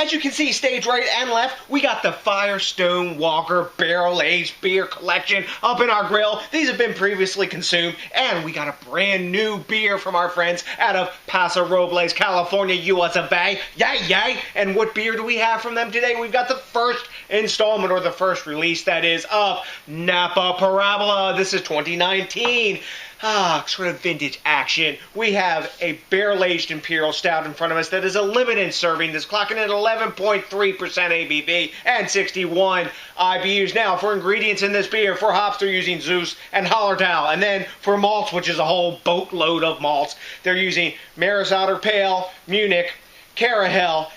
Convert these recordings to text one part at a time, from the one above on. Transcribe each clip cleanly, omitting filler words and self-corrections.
As you can see, stage right and left, we got the Firestone Walker barrel-aged beer collection up in our grill. These have been previously consumed, and we got a brand new beer from our friends out of Paso Robles, California, US of A. Yay, yay! And what beer do we have from them today? We've got the first installment, or the first release, that is, of Napa Parabola. This is 2019. Sort of vintage action. We have a barrel-aged Imperial Stout in front of us that is a limited serving that's clocking at 11.3% ABV and 61 IBUs. Now, for ingredients in this beer, for hops, they're using Zeus and Hallertau. And then for malts, which is a whole boatload of malts, they're using Maris Otter Pale, Munich, Carahel,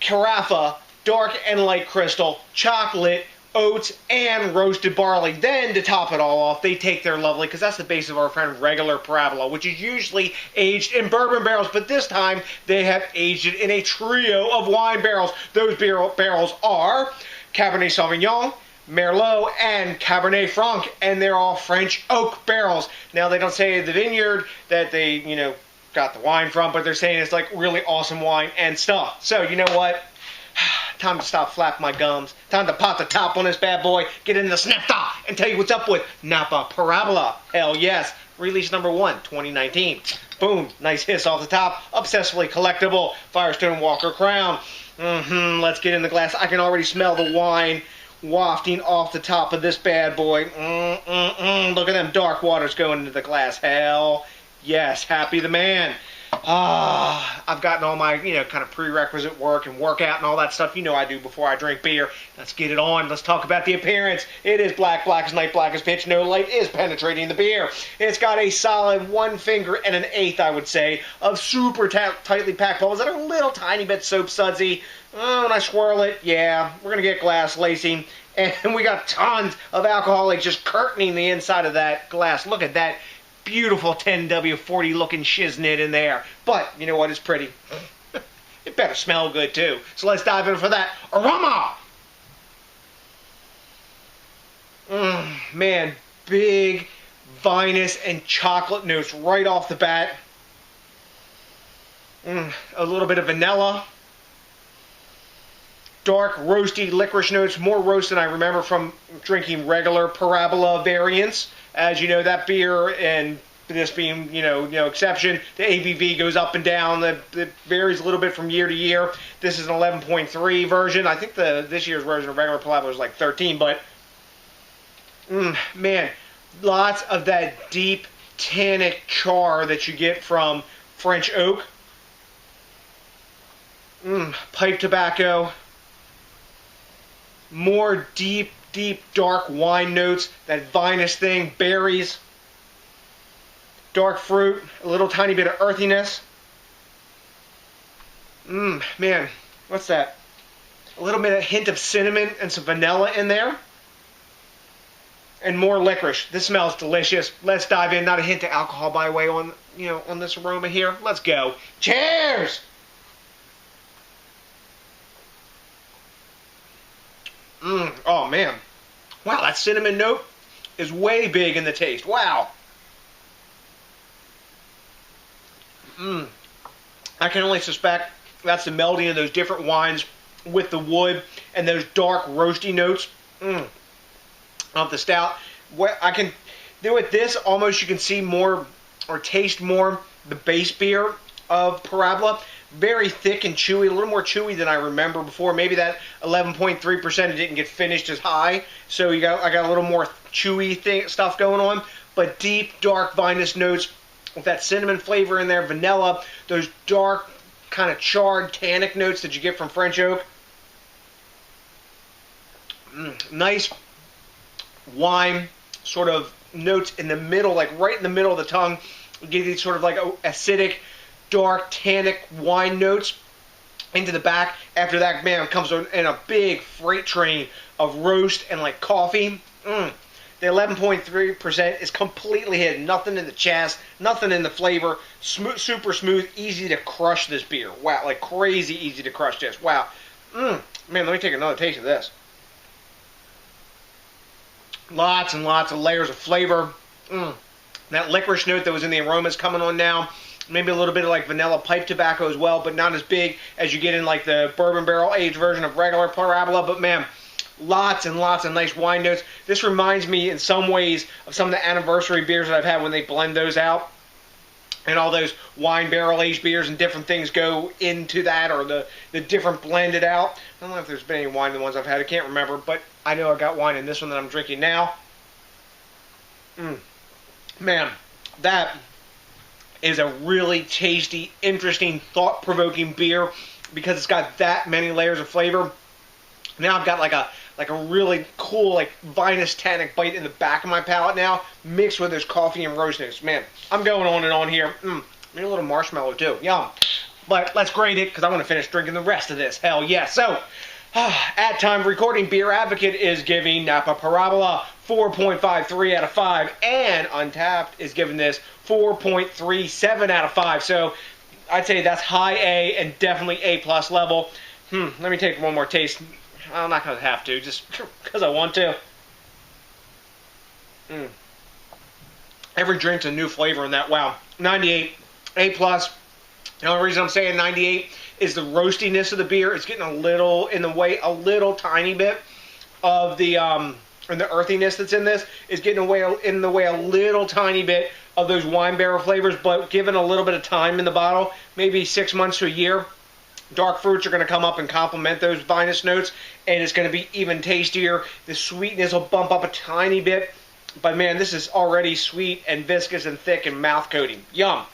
Carafa, Dark and Light Crystal, Chocolate, oats, and roasted barley. Then, to top it all off, they take their lovely, because that's the base of our friend regular Parabola, which is usually aged in bourbon barrels, but this time they have aged it in a trio of wine barrels. Those barrels are Cabernet Sauvignon, Merlot, and Cabernet Franc, and they're all French oak barrels. Now, they don't say the vineyard that they, got the wine from, but they're saying it's like really awesome wine and stuff. So, you know what? Time to stop flapping my gums. Time to pop the top on this bad boy, get in the snifter, and tell you what's up with Napa Parabola. Hell yes. Release number 1, 2019. Boom. Nice hiss off the top. Obsessively collectible Firestone Walker Crown. Let's get in the glass. I can already smell the wine wafting off the top of this bad boy. Look at them dark waters going into the glass. Hell yes. Happy the man. I've gotten all my, kind of prerequisite work and workout and all that stuff I do before I drink beer. Let's get it on. Let's talk about the appearance. It is black as night, black as pitch. No light is penetrating the beer. It's got a solid 1 finger and an eighth, I would say, of super tightly packed bubbles that are a little tiny bit soap sudsy. When I swirl it, yeah, we're going to get glass lacing. And we got tons of alcohol like just curtaining the inside of that glass. Look at that. Beautiful 10W40 looking shiznit in there. But, you know what, it's pretty. It better smell good too. So let's dive in for that. Aroma! Man, big vinous and chocolate notes right off the bat. A little bit of vanilla. Dark, roasty licorice notes. More roast than I remember from drinking regular Parabola variants. As you know, that beer, and this being, exception, the ABV goes up and down. It varies a little bit from year to year. This is an 11.3 version. I think this year's version of regular Parabola was like 13, but, man, lots of that deep tannic char that you get from French oak. Pipe tobacco. More deep, dark wine notes, that vinous thing, berries, dark fruit, a little tiny bit of earthiness. Man, what's that? A little bit of hint of cinnamon and some vanilla in there. And more licorice. This smells delicious. Let's dive in. Not a hint of alcohol, by the way, on this aroma here. Let's go. Cheers! Oh, man. Wow, that cinnamon note is way big in the taste. Wow. I can only suspect that's the melding of those different wines with the wood and those dark roasty notes of the stout. What I can do with this, almost you can see more or taste more the base beer of Parabola. Very thick and chewy, a little more chewy than I remember before. Maybe that 11.3% didn't get finished as high, so I got a little more chewy stuff going on. But deep, dark vinous notes with that cinnamon flavor in there, vanilla, those dark, kind of charred, tannic notes that you get from French oak. Nice wine sort of notes in the middle, like right in the middle of the tongue. You get these sort of like acidic, dark, tannic wine notes into the back. After that, man, comes in a big freight train of roast and like coffee. The 11.3% is completely hidden. Nothing in the chest, nothing in the flavor. Super smooth, easy to crush this beer. Wow, like crazy easy to crush this. Wow. Man, let me take another taste of this. Lots and lots of layers of flavor. That licorice note that was in the aroma is coming on now. maybe a little bit of like vanilla pipe tobacco as well, but not as big as you get in like the bourbon barrel aged version of regular Parabola. But man, lots and lots of nice wine notes. This reminds me in some ways of some of the anniversary beers that I've had when they blend those out. And all those wine barrel aged beers and different things go into that, or the different blended out. I don't know if there's been any wine in the ones I've had. I can't remember, but I know I got wine in this one that I'm drinking now. Man, that is a really tasty, interesting, thought-provoking beer because it's got that many layers of flavor. Now I've got like a really cool like vinous tannic bite in the back of my palate now, mixed with those coffee and rose notes. Man, I'm going on and on here. Maybe a little marshmallow too. Yum. But let's grade it because I want to finish drinking the rest of this. Hell yes. So, at time of recording, Beer Advocate is giving Napa Parabola 4.53 out of 5, and Untapped is giving this 4.37 out of 5. So, I'd say that's high A and definitely A+ level. Let me take one more taste. I'm not going to have to, just because I want to. Every drink's a new flavor in that. Wow. 98, A+. The only reason I'm saying 98 is the roastiness of the beer. It's getting a little in the way, a little tiny bit of the and the earthiness that's in this is getting in the way a little tiny bit of those wine barrel flavors, but given a little bit of time in the bottle, maybe 6 months to a year, dark fruits are going to come up and complement those vinous notes, and it's going to be even tastier. The sweetness will bump up a tiny bit, but man, this is already sweet and viscous and thick and mouth coating. Yum.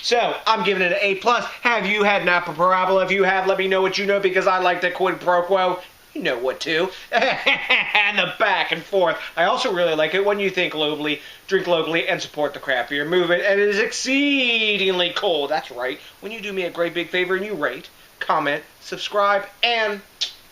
So, I'm giving it an A+. Have you had Napa Parabola? If you have, let me know what you know, because I like the quid pro quo. You know what to. And the back and forth. I also really like it when you think globally, drink locally, and support the craft beer movement. And it is exceedingly cool. That's right. When you do me a great big favor and you rate, comment, subscribe, and,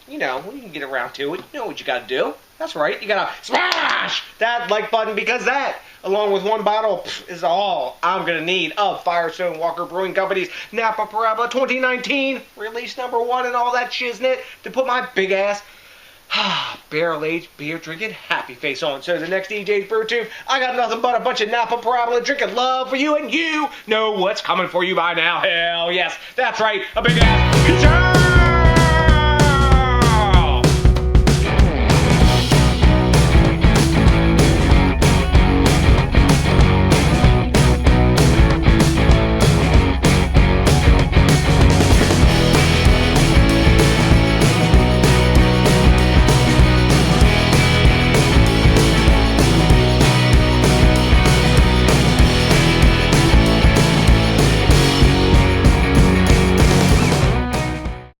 you know, when you can get around to it, you know what you gotta do. That's right, you gotta smash that like button, because that, along with one bottle, is all I'm gonna need of Firestone Walker Brewing Company's Napa Parabola 2019, release #1 and all that shiznit, to put my big ass barrel-aged beer drinking happy face on. So the next DJs BrewTube, I got nothing but a bunch of Napa Parabola drinking love for you, and you know what's coming for you by now. Hell yes, that's right, a big ass